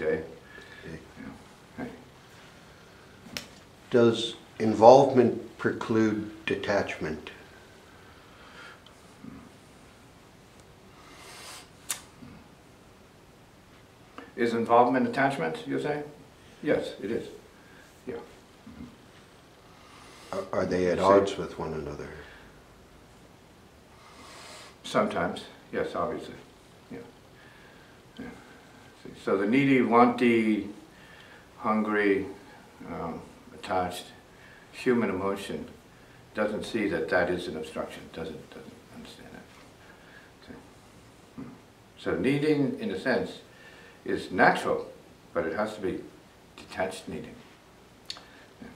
day. Yeah. Does involvement preclude detachment? Is involvement attachment, you're saying? Yes, it is. Yeah. Are they at odds with one another? Sometimes, yes, obviously. Yeah. Yeah. So the needy, wanty, hungry, attached human emotion doesn't see that that is an obstruction, doesn't understand that. So needing, in a sense, is natural, but it has to be detached needing. Yeah.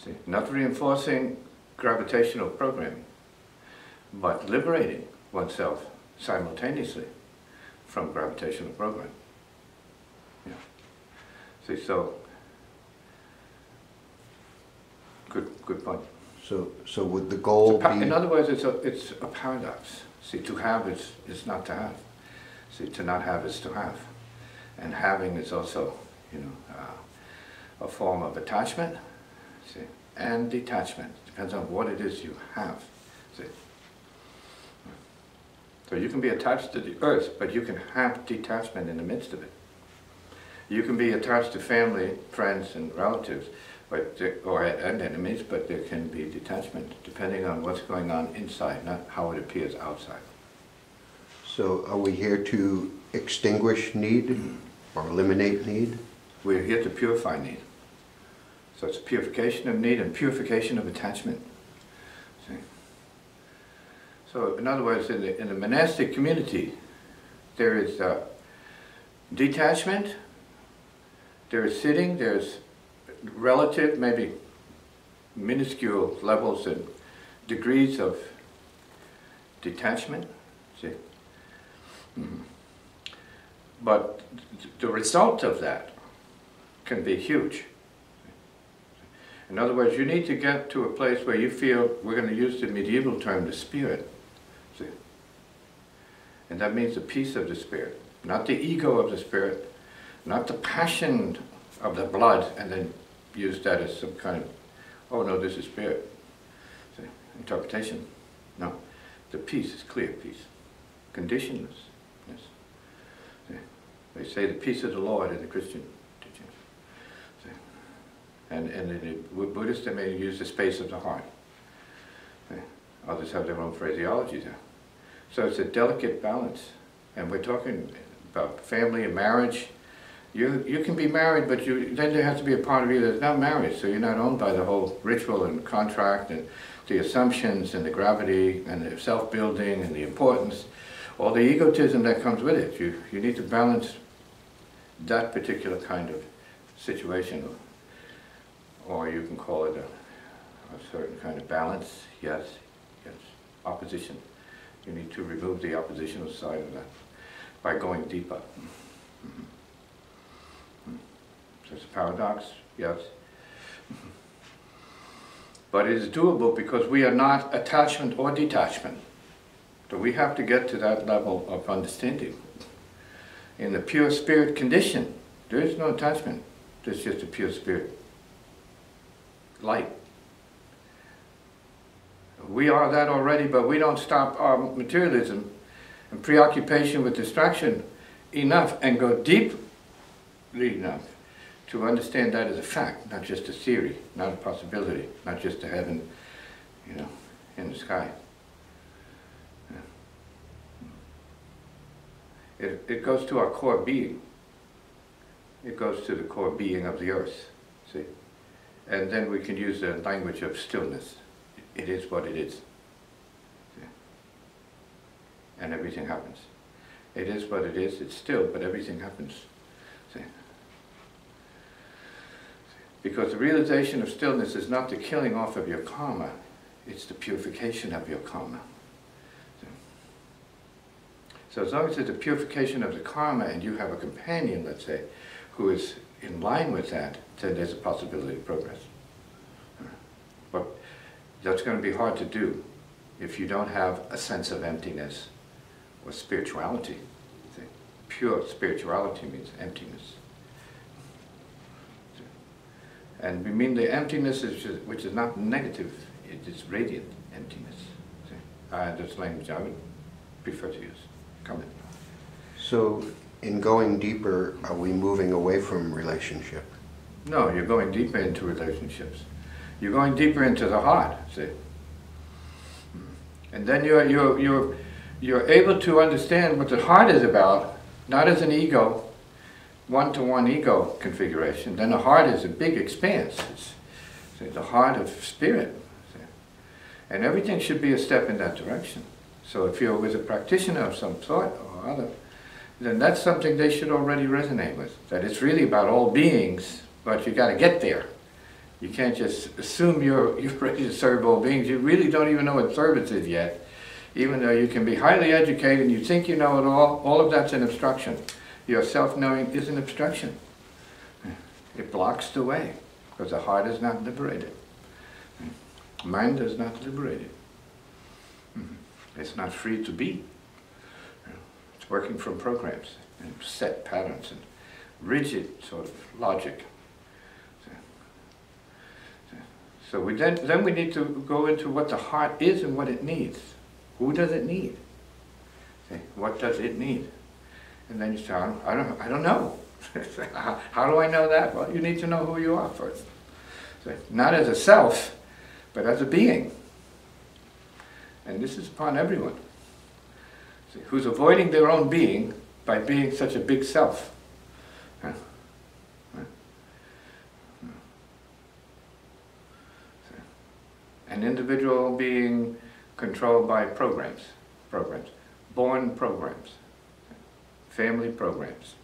See, not reinforcing gravitational programming, but liberating oneself simultaneously from gravitational programming. Yeah. See, so good point. So would the goal be? In other words, it's a paradox. See, to have is not to have. See, to not have is to have, and having is also, a form of attachment. See, and detachment depends on what it is you have. See. So you can be attached to the earth, but you can have detachment in the midst of it. You can be attached to family, friends, and relatives, and enemies, but there can be detachment depending on what's going on inside, not how it appears outside. So are we here to extinguish need or eliminate need? We're here to purify need. So it's purification of need and purification of attachment. See? So in other words, in the monastic community, there is detachment, there is sitting, there's relative, maybe minuscule levels and degrees of detachment. See? Mm-hmm. But the result of that can be huge. In other words, you need to get to a place where you feel, we're going to use the medieval term, the spirit. See? And that means the peace of the spirit, not the ego of the spirit, not the passion of the blood, and then use that as some kind of, oh no, this is spirit. See? Interpretation. No. The peace is clear peace. Conditionless. Yes. See? They say the peace of the Lord in the Christian teachings. See? And in the Buddhist, they may use the space of the heart. See? Others have their own phraseology there. So it's a delicate balance. And we're talking about family and marriage. You can be married, but then there has to be a part of you that's not married, so you're not owned by the whole ritual and contract and the assumptions and the gravity and the self-building and the importance, all the egotism that comes with it. You need to balance that particular kind of situation, or you can call it a certain kind of balance. Yes, opposition. You need to remove the oppositional side of that by going deeper. Mm-hmm. So it's a paradox, yes. But it is doable because we are not attachment or detachment. So we have to get to that level of understanding. In the pure spirit condition, there is no attachment. There's just a pure spirit light. We are that already, but we don't stop our materialism and preoccupation with distraction enough and go deeply enough to understand that as a fact, not just a theory, not a possibility, not just a heaven, in the sky. Yeah. It goes to our core being. It goes to the core being of the earth, see? And then we can use the language of stillness. It is what it is. See? And everything happens. It is what it is, it's still, but everything happens. See? Because the realization of stillness is not the killing off of your karma, it's the purification of your karma. So as long as it's a purification of the karma and you have a companion, let's say, who is in line with that, then there's a possibility of progress. But that's going to be hard to do if you don't have a sense of emptiness or spirituality, pure spirituality means emptiness. And we mean the emptiness which is not negative, it is radiant emptiness. That's language I would prefer to use. Come in. So, in going deeper, are we moving away from relationship? No, you're going deeper into relationships. You're going deeper into the heart, see? And then you're able to understand what the heart is about, not as an ego, one-to-one ego configuration. Then the heart is a big expanse. It's the heart of spirit. See? And everything should be a step in that direction. So if you're with a practitioner of some sort or other, then that's something they should already resonate with. That it's really about all beings, but you got to get there. You can't just assume you're ready to serve all beings. You really don't even know what service is yet. Even though you can be highly educated and you think you know it all of that's an obstruction. Your self-knowing is an obstruction. It blocks the way, because the heart is not liberated. Mind is not liberated. It's not free to be. It's working from programs and set patterns and rigid sort of logic. So then we need to go into what the heart is and what it needs. Who does it need? What does it need? And then you say, I don't know. How do I know that? Well, you need to know who you are first. So, not as a self, but as a being. And this is upon everyone. See, who's avoiding their own being by being such a big self. Huh? Huh? An individual being controlled by programs, born programs, family programs.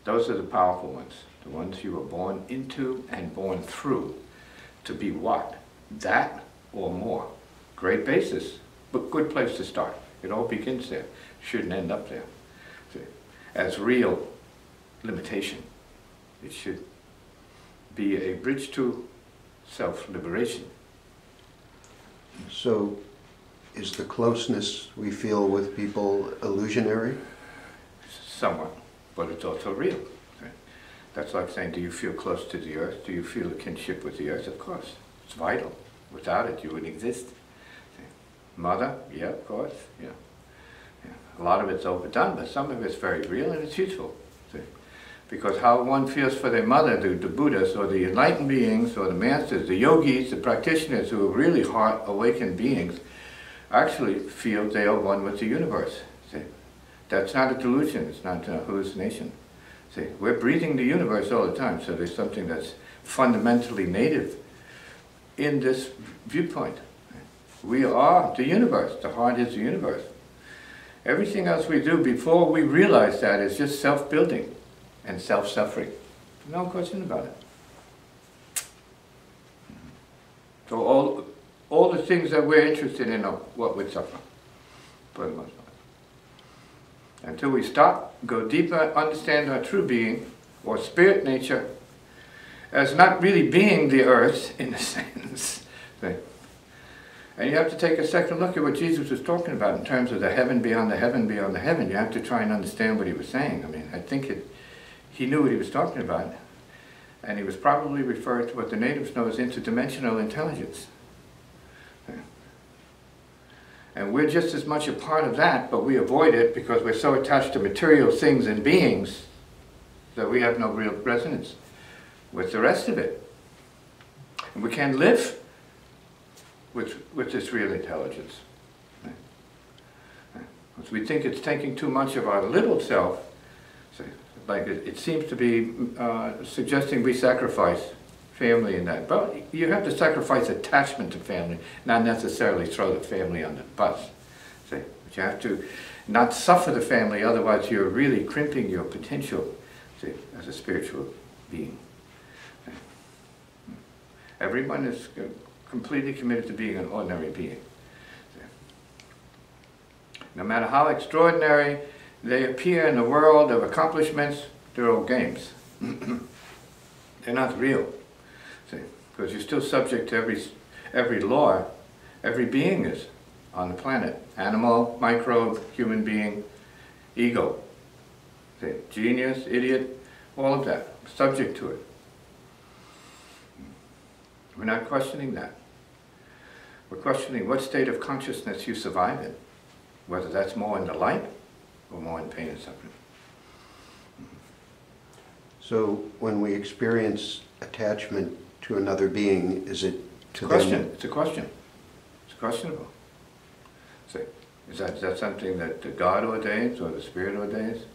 Those are the powerful ones, the ones you were born into and born through. To be what? That or more. Great basis, but good place to start. It all begins there. Shouldn't end up there. See, as real limitation, it should be a bridge to self-liberation. So, is the closeness we feel with people illusionary? Somewhat, but it's also real. Right? That's like saying, do you feel close to the earth? Do you feel a kinship with the earth? Of course. It's vital. Without it, you wouldn't exist. See? Mother? Yeah, of course. Yeah. A lot of it's overdone, but some of it's very real and it's useful. See? Because how one feels for their mother, the Buddhas, or the enlightened beings, or the masters, the yogis, the practitioners who are really heart-awakened beings, actually feel they are one with the universe. See? That's not a delusion, it's not a hallucination. See? We're breathing the universe all the time, so there's something that's fundamentally native in this viewpoint. We are the universe, the heart is the universe. Everything else we do before we realize that is just self-building and self-suffering. No question about it. So all the things that we're interested in are what we suffer, for the most part. Until we stop, go deeper, understand our true being, or spirit nature, as not really being the earth, in a sense. And you have to take a second look at what Jesus was talking about in terms of the heaven beyond the heaven beyond the heaven. You have to try and understand what he was saying. I mean, I think he knew what he was talking about. And he was probably referring to what the natives know as interdimensional intelligence. And we're just as much a part of that, but we avoid it because we're so attached to material things and beings that we have no real resonance with the rest of it. And we can't live with this real intelligence. Because we think it's taking too much of our little self, like it seems to be suggesting we sacrifice family in that. But you have to sacrifice attachment to family, not necessarily throw the family on the bus. But you have to not suffer the family, otherwise you're really crimping your potential as a spiritual being. Everyone is completely committed to being an ordinary being. No matter how extraordinary they appear in the world of accomplishments, they're all games. They're not real. Because you're still subject to every law every being is on the planet. Animal, microbe, human being, ego. See, genius, idiot, all of that, subject to it. We're not questioning that. We're questioning what state of consciousness you survive in, whether that's more in the light or more in pain and suffering. So when we experience attachment to another being, is it to them? It's a question. It's questionable. See, is that something that the God ordains or the Spirit ordains?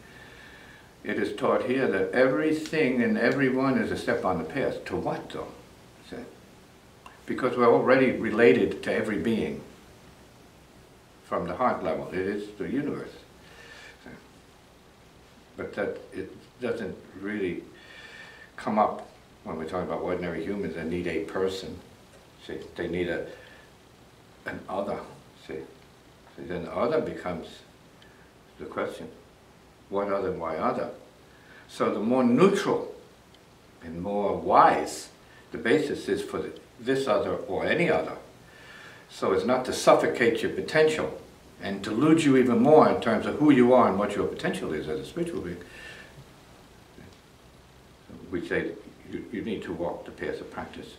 It is taught here that everything and everyone is a step on the path. To what though? See? Because we're already related to every being from the heart level. It is the universe. See? But that it doesn't really come up when we talk about ordinary humans that need a person. See, they need an other. See, then the other becomes the question. What other, why other? So the more neutral and more wise the basis is for this other or any other. So it's not to suffocate your potential and delude you even more in terms of who you are and what your potential is as a spiritual being. We say you need to walk the path of practice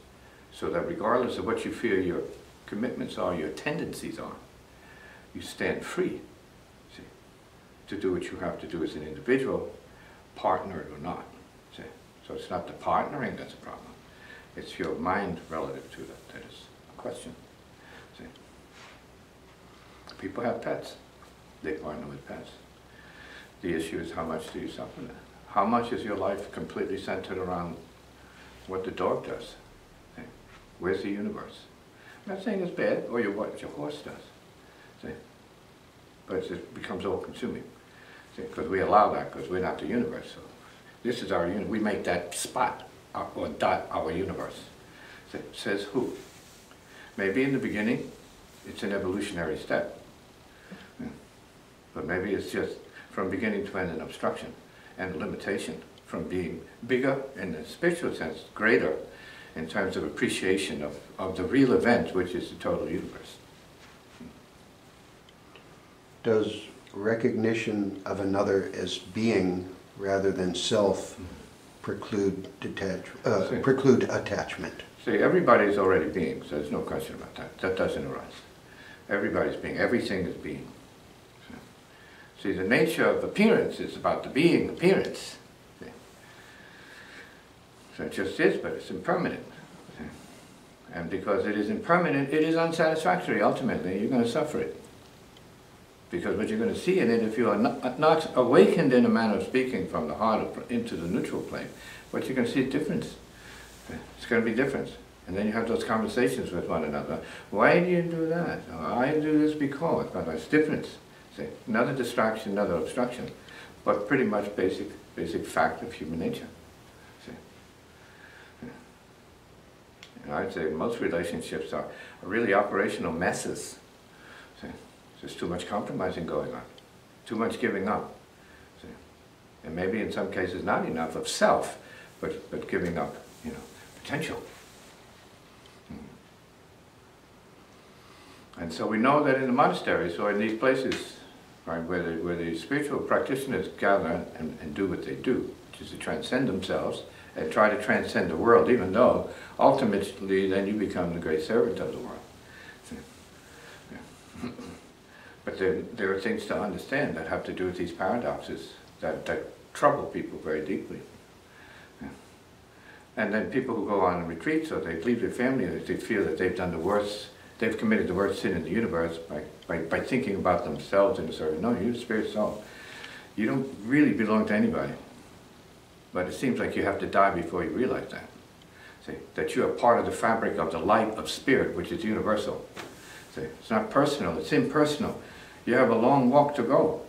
so that regardless of what you feel your commitments are, your tendencies are, you stand free, see, to do what you have to do as an individual, partnered or not. See? So it's not the partnering that's a problem. It's your mind relative to that is a question. See? People have pets. They partner with pets. The issue is how much do you suffer that? How much is your life completely centered around what the dog does? See? Where's the universe? I'm not saying it's bad, or what your horse does. See? But it becomes all-consuming. Because we allow that, because we're not the universe. So this is our universe. We make that spot, or dot, our universe. So it says who? Maybe in the beginning, it's an evolutionary step. Yeah. But maybe it's just from beginning to end an obstruction and limitation from being bigger in the spiritual sense, greater in terms of appreciation of the real event, which is the total universe. Does recognition of another as being rather than self preclude attachment? See, everybody's already being, so there's no question about that. That doesn't arise. Everybody's being, everything is being. See, the nature of appearance is about the being appearance. See? So it just is, but it's impermanent. See? And because it is impermanent, it is unsatisfactory. Ultimately, you're going to suffer it. Because what you're going to see in it, if you are not awakened in a manner of speaking from the heart into the neutral plane, what you're going to see is difference. It's going to be difference. And then you have those conversations with one another. Why do you do that? Or, I do this because, but it's difference. See, another distraction, another obstruction, but pretty much basic fact of human nature. See? And I'd say most relationships are really operational messes. See? There's too much compromising going on, too much giving up. See? And maybe in some cases not enough of self, but giving up, potential. And so we know that in the monasteries or in these places, right, where the spiritual practitioners gather and do what they do, which is to transcend themselves and try to transcend the world, even though ultimately then you become the great servant of the world. See? Yeah. But there are things to understand that have to do with these paradoxes that trouble people very deeply. Yeah. And then people who go on retreats or they leave their family, they feel that they've done the worst, they've committed the worst sin in the universe by thinking about themselves in a certain way. No, you're the spirit soul. You don't really belong to anybody. But it seems like you have to die before you realize that. See, that you are part of the fabric of the light of spirit, which is universal. See, it's not personal, it's impersonal. You have a long walk to go.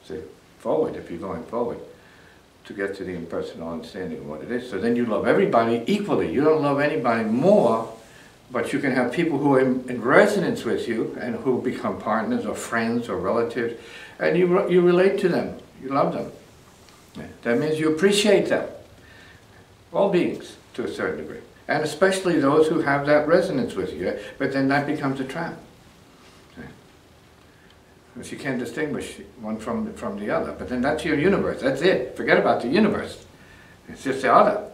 See, forward, if you're going forward, to get to the impersonal understanding of what it is. So then you love everybody equally. You don't love anybody more, but you can have people who are in resonance with you and who become partners or friends or relatives, and you relate to them. You love them. Yeah. That means you appreciate them. All beings, to a certain degree. And especially those who have that resonance with you. But then that becomes a trap. Because you can't distinguish one from the other. But then that's your universe, that's it. Forget about the universe. It's just the other.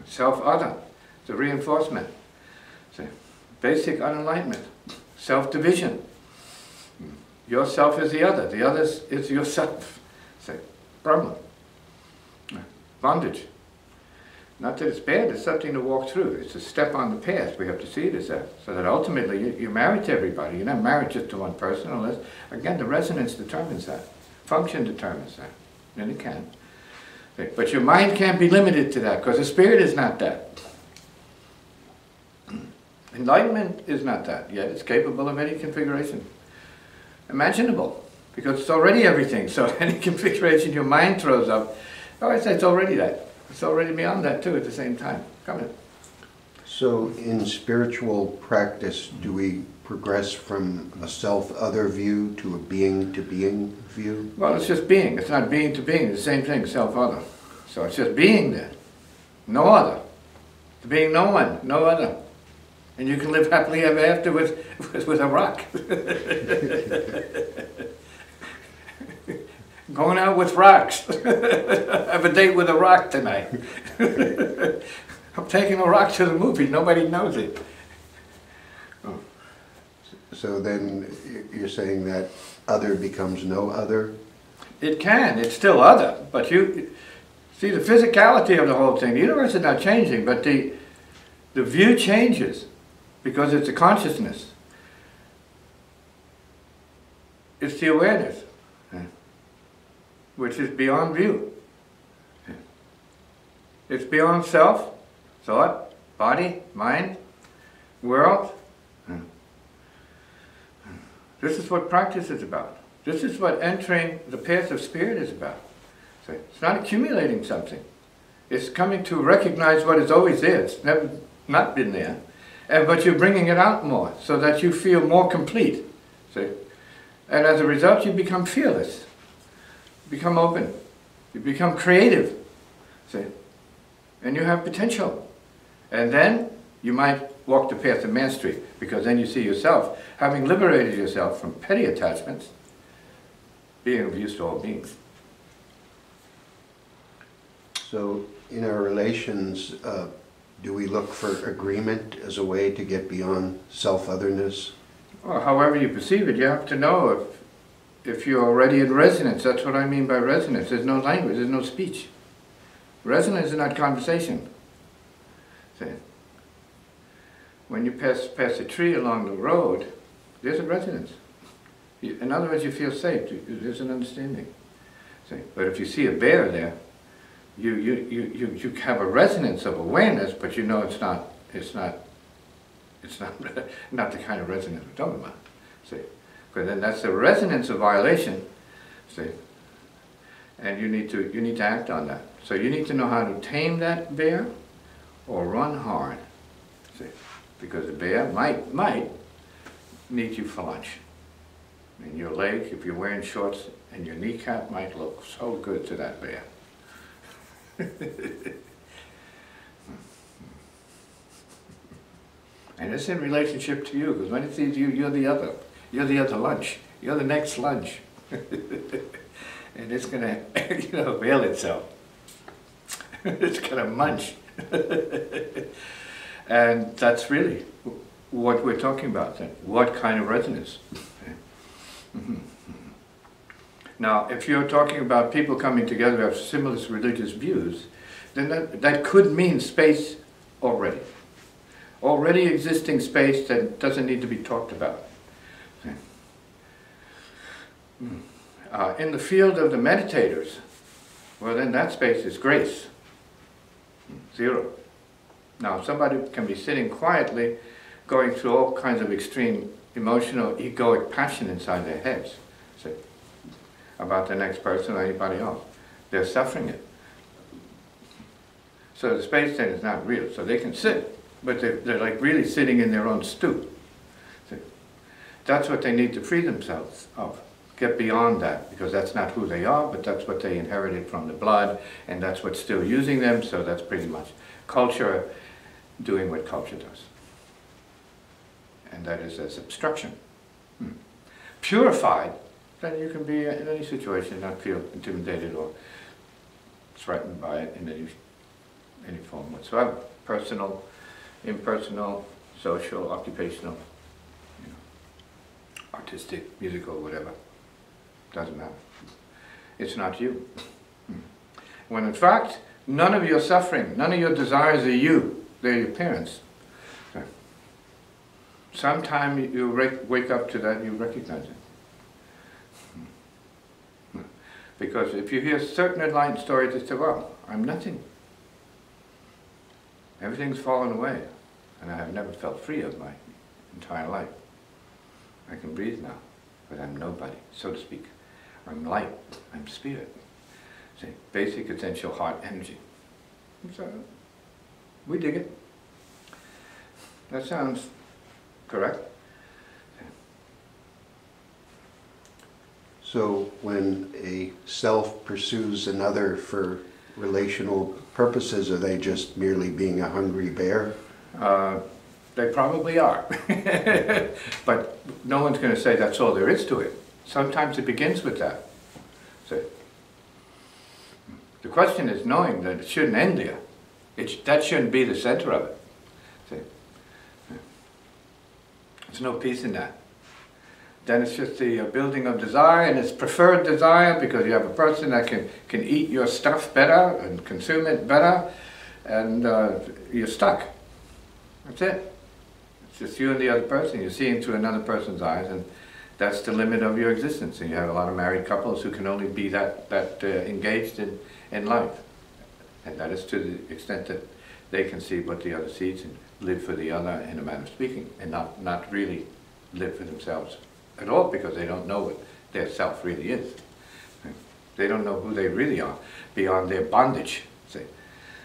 Self-other, the reinforcement. So, basic unenlightenment, self-division. Yourself is the other is yourself. So, problem. Bondage. Not that it's bad, it's something to walk through. It's a step on the path. We have to see it as that. So that ultimately you're married to everybody. You're not married just to one person unless, again, the resonance determines that. Function determines that. And it can. But your mind can't be limited to that because the spirit is not that. Enlightenment is not that, yet it's capable of any configuration imaginable because it's already everything. So any configuration your mind throws up, it's already that. It's already beyond that too at the same time. Come in. So in spiritual practice, do we progress from a self-other view to a being-to-being view? Well, it's just being. It's not being to being. It's the same thing, self-other. So it's just being there. No other. Being no one, no other. And you can live happily ever after with a rock. Going out with rocks. Have a date with a rock tonight. I'm taking a rock to the movie. Nobody knows it. Oh. So then you're saying that other becomes no other? It can. It's still other. But you see the physicality of the whole thing. The universe is not changing, but the view changes because it's a consciousness. It's the awareness, which is beyond view. It's beyond self, thought, body, mind, world. This is what practice is about. This is what entering the path of spirit is about. So it's not accumulating something. It's coming to recognize what is always there. It's never not been there. But you're bringing it out more so that you feel more complete. See? And as a result, you become fearless. You become open. You become creative. See? And you have potential. And then you might walk the path of mastery, because then you see yourself, having liberated yourself from petty attachments, being of use to all beings. So in our relations, do we look for agreement as a way to get beyond self-otherness? Well, however you perceive it, you have to know if you're already in resonance. That's what I mean by resonance. There's no language, there's no speech. Resonance is not conversation. See? When you pass a tree along the road, there's a resonance. In other words, you feel safe. There's an understanding. See? But if you see a bear there, you have a resonance of awareness, but you know it's not not the kind of resonance we're talking about. See? Because then that's the resonance of violation. See? And you need to act on that. So you need to know how to tame that bear or run hard. See? Because the bear might need you for lunch. And your leg, if you're wearing shorts, and your kneecap might look so good to that bear. And it's in relationship to you, because when it sees you, you're the other. You're the other lunch. You're the next lunch. And it's going to, avail itself. It's going to munch. And that's really what we're talking about then. What kind of resonance? Now, if you're talking about people coming together who have similar religious views, then that could mean space already. Already existing space that doesn't need to be talked about. In the field of the meditators, well then that space is grace. Zero. Now somebody can be sitting quietly, going through all kinds of extreme emotional, egoic passion inside their heads. See? About the next person or anybody else. They're suffering it. So the space then is not real. So they can sit, but they're like really sitting in their own stew. See? That's what they need to free themselves of. Get beyond that, because that's not who they are, but that's what they inherited from the blood, and that's what's still using them, so that's pretty much culture doing what culture does. And that is as obstruction. purified, then you can be in any situation and not feel intimidated or threatened by it in any form whatsoever. Personal, impersonal, social, occupational, artistic, musical, whatever. Doesn't matter. It's not you. When in fact, none of your suffering, none of your desires are you. They're your parents. Sometime you wake up to that, you recognize it. Because if you hear certain enlightened stories, you say, well, I'm nothing. Everything's fallen away, and I have never felt free of my entire life. I can breathe now, but I'm nobody, so to speak. I'm light, I'm spirit. See, basic essential heart energy. So, we dig it. That sounds correct. So when a self pursues another for relational purposes, are they just merely being a hungry bear? They probably are. But no one's going to say that's all there is to it. Sometimes it begins with that. So, the question is knowing that it shouldn't end there. That shouldn't be the center of it. See? There's no peace in that. Then it's just the building of desire, and it's preferred desire because you have a person that can eat your stuff better and consume it better, and you're stuck. That's it. It's just you and the other person. You're seeing through another person's eyes, and that's the limit of your existence. And you have a lot of married couples who can only be that engaged in life. And that is to the extent that they can see what the other sees and live for the other in a manner of speaking, and not really live for themselves at all, because they don't know what their self really is. They don't know who they really are beyond their bondage. See?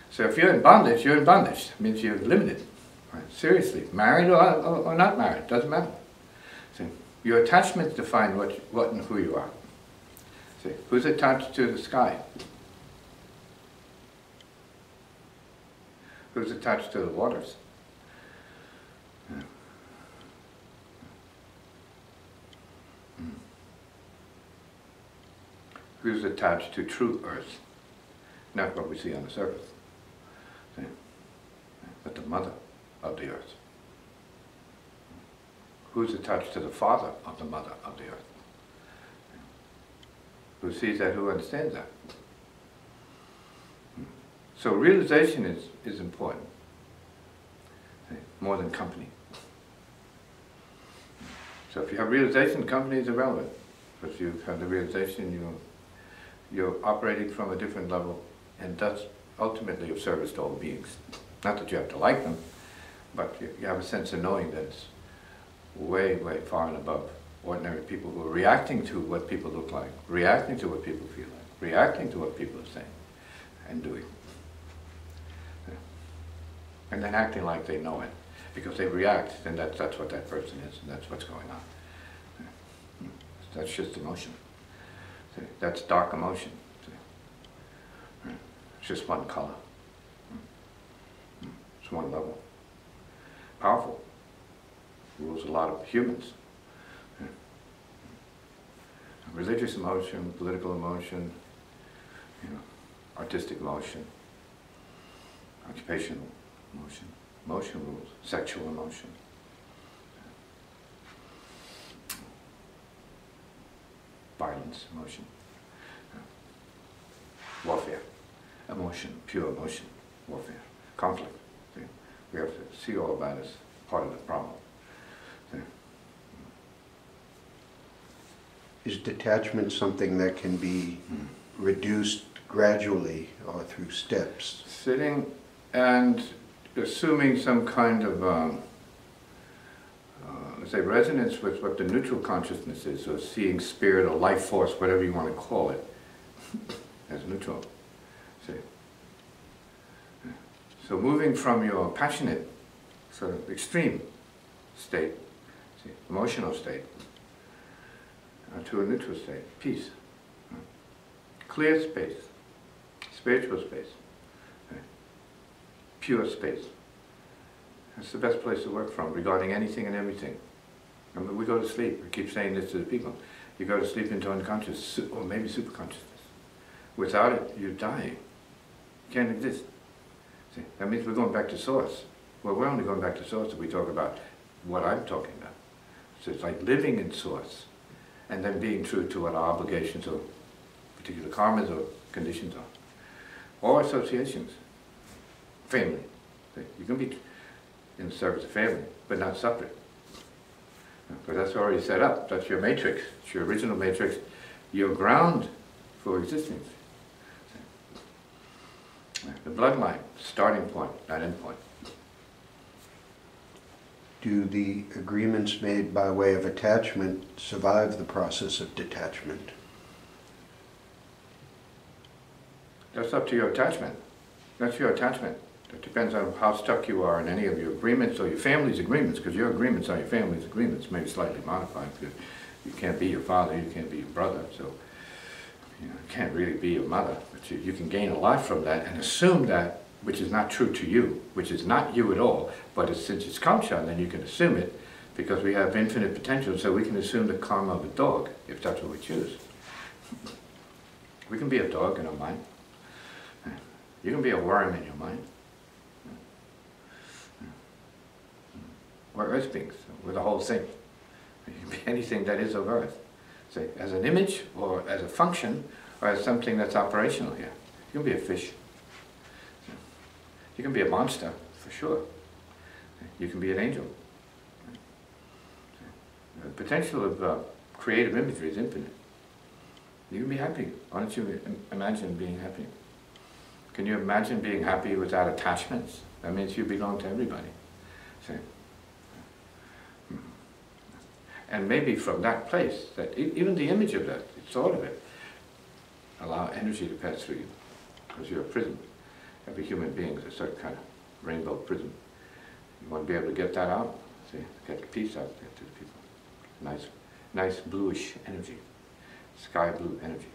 So if you're in bondage, you're in bondage. It means you're limited. Right? Seriously, married or not married, doesn't matter. See? Your attachments define what and who you are. See? Who's attached to the sky? Who's attached to the waters? Who's attached to true earth, not what we see on the surface, see? But the mother of the earth. Who's attached to the father of the mother of the earth? Who sees that, who understands that? So realization is important, see? More than company. So if you have realization, company is irrelevant. But if you have the realization, you're operating from a different level, and that's ultimately of service to all beings. Not that you have to like them, but you have a sense of knowing that it's way, way far and above ordinary people who are reacting to what people look like, reacting to what people feel like, reacting to what people are saying and doing. And then acting like they know it. Because they react, then that's what that person is, and that's what's going on. That's just emotion. That's dark emotion. It's just one color. It's one level. Powerful. Rules a lot of humans. Religious emotion, political emotion, artistic emotion, occupational emotion, emotion rules, sexual emotion. Violence, emotion, warfare, emotion, pure emotion, warfare, conflict. See? We have to see all of that as part of the problem. See? Is detachment something that can be reduced gradually or through steps? Sitting and assuming some kind of let's say resonance with what the neutral consciousness is, or seeing spirit or life force, whatever you want to call it, as neutral. See? So moving from your passionate, sort of extreme state, see, emotional state, to a neutral state, peace, clear space, spiritual space, pure space. That's the best place to work from regarding anything and everything. I mean, we go to sleep. I keep saying this to the people. You go to sleep into unconscious, or maybe superconsciousness. Without it, you're dying. You can't exist. See, that means we're going back to source. Well, we're only going back to source if we talk about what I'm talking about. So it's like living in source, and then being true to what our obligations or particular karmas or conditions are. Or associations. Family. You can be in the service of family, but not separate. But that's already set up. That's your matrix. It's your original matrix. Your ground for existence. The bloodline, starting point, not end point. Do the agreements made by way of attachment survive the process of detachment? That's up to your attachment. That's your attachment. It depends on how stuck you are in any of your agreements or your family's agreements, because your agreements are your family's agreements, maybe slightly modified, because you can't be your father, you can't be your brother, so you can't really be your mother. But you can gain a lot from that and assume that, which is not true to you, which is not you at all, but since it's kamsha, then you can assume it, because we have infinite potential, so we can assume the karma of a dog, if that's what we choose. We can be a dog in our mind. You can be a worm in your mind. We're earth beings. We're the whole thing. You can be anything that is of earth. Say, as an image, or as a function, or as something that's operational here. You can be a fish. You can be a monster, for sure. You can be an angel. The potential of creative imagery is infinite. You can be happy. Why don't you imagine being happy? Can you imagine being happy without attachments? That means you belong to everybody. See? And maybe from that place, that even the image of that, the thought of it, allow energy to pass through you, because you're a prism. Every human being is a certain kind of rainbow prism. You want to be able to get that out, see, get the peace out there to the people. Nice bluish energy, sky blue energy.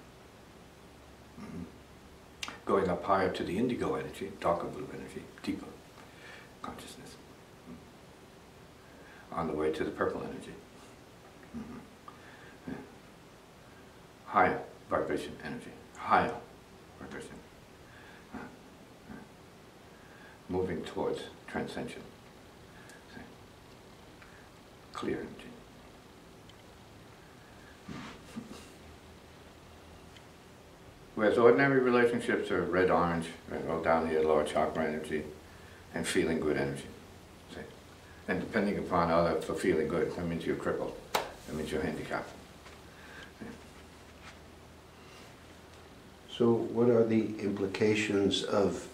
Going up higher to the indigo energy, darker blue energy, deeper consciousness. On the way to the purple energy. Higher vibration energy, higher vibration. Moving towards transcension. See? Clear energy. Whereas ordinary relationships are red-orange, or down here, lower chakra energy, and feeling good energy. See? And depending upon others for feeling good, that means you're crippled. That means you're handicapped. So what are the implications of,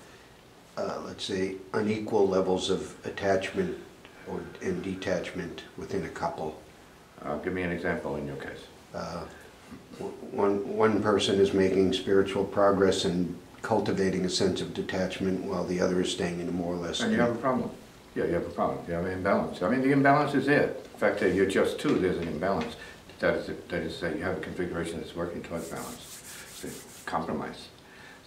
let's say, unequal levels of attachment and detachment within a couple? Give me an example in your case. One person is making spiritual progress and cultivating a sense of detachment while the other is staying in a more or less... And you have a problem. Yeah, you have a problem. You have an imbalance. I mean, the imbalance is there. The fact that you're just two, there's an imbalance. That is that you have a configuration that's working towards balance. See, compromise.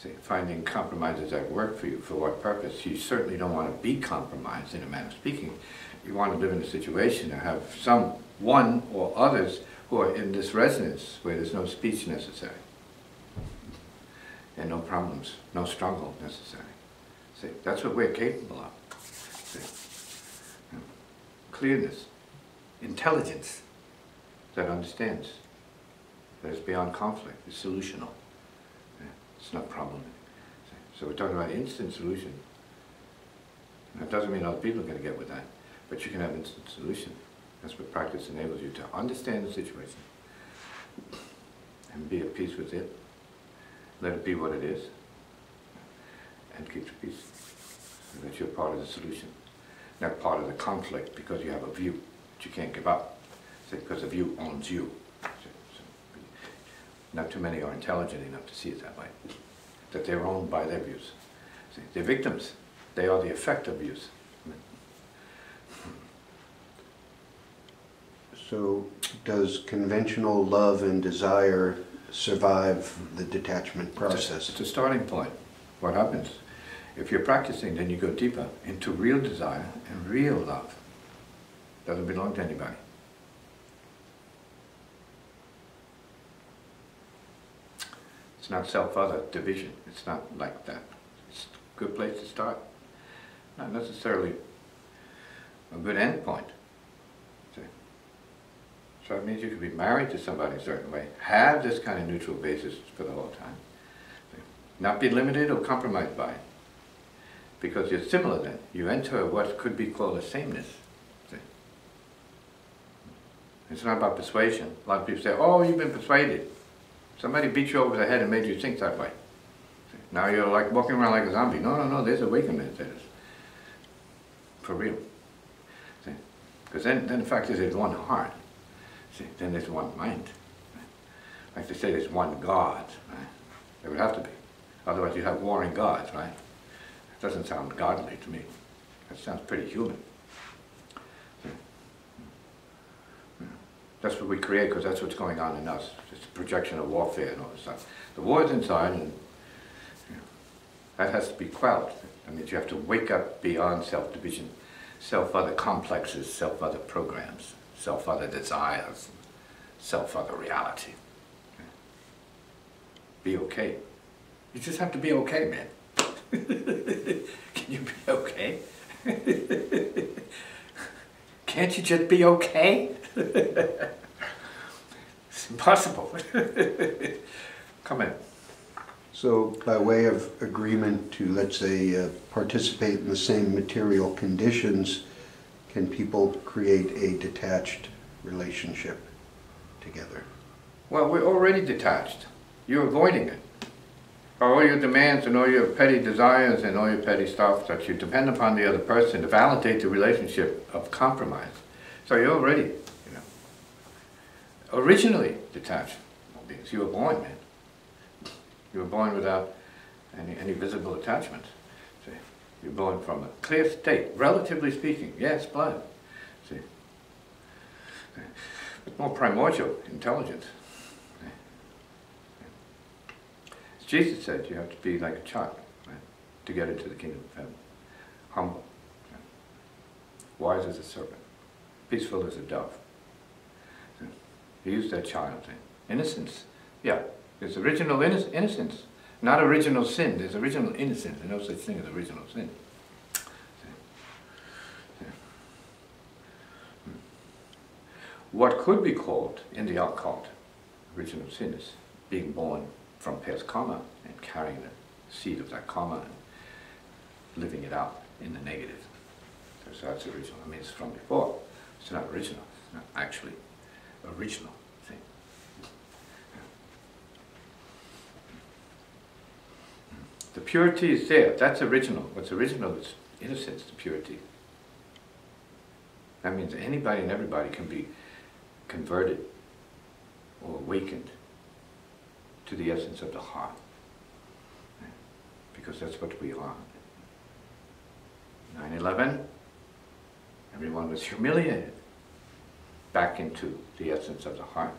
See, finding compromises that work for you. For what purpose? You certainly don't want to be compromised in a manner of speaking. You want to live in a situation to have one or others who are in this resonance where there's no speech necessary. And no problems, no struggle necessary. See, that's what we're capable of. See, clearness, intelligence that understands, that is beyond conflict, is solutional. It's not problem. So we're talking about instant solution. That doesn't mean other people are going to get with that, but you can have instant solution. That's what practice enables you to understand the situation and be at peace with it. Let it be what it is, and keep the peace. So that you're part of the solution, not part of the conflict because you have a view that you can't give up. See, because the view owns you. Not too many are intelligent enough to see it that way, that they're owned by their views. See, they're victims. They are the effect of views. So does conventional love and desire survive the detachment process? It's a starting point. What happens? If you're practicing, then you go deeper into real desire and real love. Doesn't belong to anybody. It's not self-other division. It's not like that. It's a good place to start. Not necessarily a good end point. See? So it means you could be married to somebody a certain way, have this kind of neutral basis for the whole time. See? Not be limited or compromised by it. Because you're similar then. You enter what could be called a sameness. See? It's not about persuasion. A lot of people say, oh, you've been persuaded. Somebody beat you over the head and made you think that way. See? Now you're like walking around like a zombie. No, no, no, there's awakening. For real. See? Because then the fact is there's one heart. See? Then there's one mind. Right? Like they say there's one God. Right? There would have to be. Otherwise you'd have warring gods, right? It doesn't sound godly to me. That sounds pretty human. See? That's what we create because that's what's going on in us. It's a projection of warfare and all this stuff. The war is inside and that has to be quelled. That means you have to wake up beyond self-division, self-other complexes, self-other programs, self-other desires, self-other reality. Be okay. You just have to be okay, man. Can you be okay? Can't you just be okay? It's impossible. Come in. So by way of agreement to, let's say, participate in the same material conditions, can people create a detached relationship together? Well, we're already detached. You're avoiding it. All your demands and all your petty desires and all your petty stuff that you depend upon the other person to validate the relationship of compromise. So you're already, originally detached beings. You were born, man. You were born without any visible attachment. See? You're born from a clear state, relatively speaking. Yes, blood. See? But more primordial intelligence. As Jesus said, you have to be like a child, right, to get into the kingdom of heaven. Humble. Right? Wise as a serpent. Peaceful as a dove. See? He used that child thing. Innocence. Yeah. There's original innocence, not original sin. There's original innocence. There's no such thing as original sin. What could be called in the occult original sin is being born from past karma and carrying the seed of that karma and living it out in the negative. So that's original. I mean, it's from before. It's not original. It's not actually original. The purity is there. That's original. What's original is innocence, the purity. That means anybody and everybody can be converted or awakened to the essence of the heart. Because that's what we are. 9/11, everyone was humiliated back into the essence of the heart.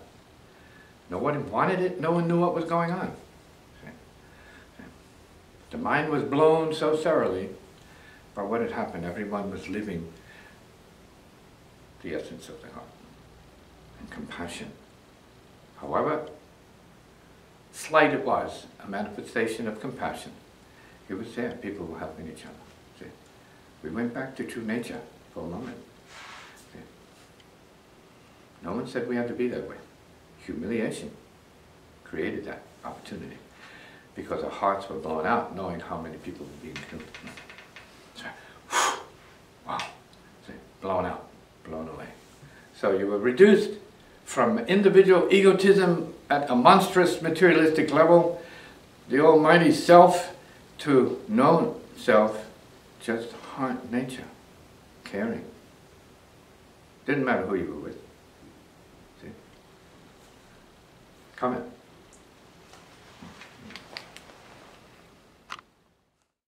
No one wanted it. No one knew what was going on. The mind was blown so thoroughly by what had happened. Everyone was living the essence of the heart and compassion. However slight it was, a manifestation of compassion, it was there. People were helping each other. See? We went back to true nature for a moment. See? No one said we had to be that way. Humiliation created that opportunity. Because our hearts were blown out, knowing how many people were being killed. Wow. See, blown out, blown away. So you were reduced from individual egotism at a monstrous materialistic level, the almighty self, to no self, just heart nature, caring. Didn't matter who you were with. See? Comment.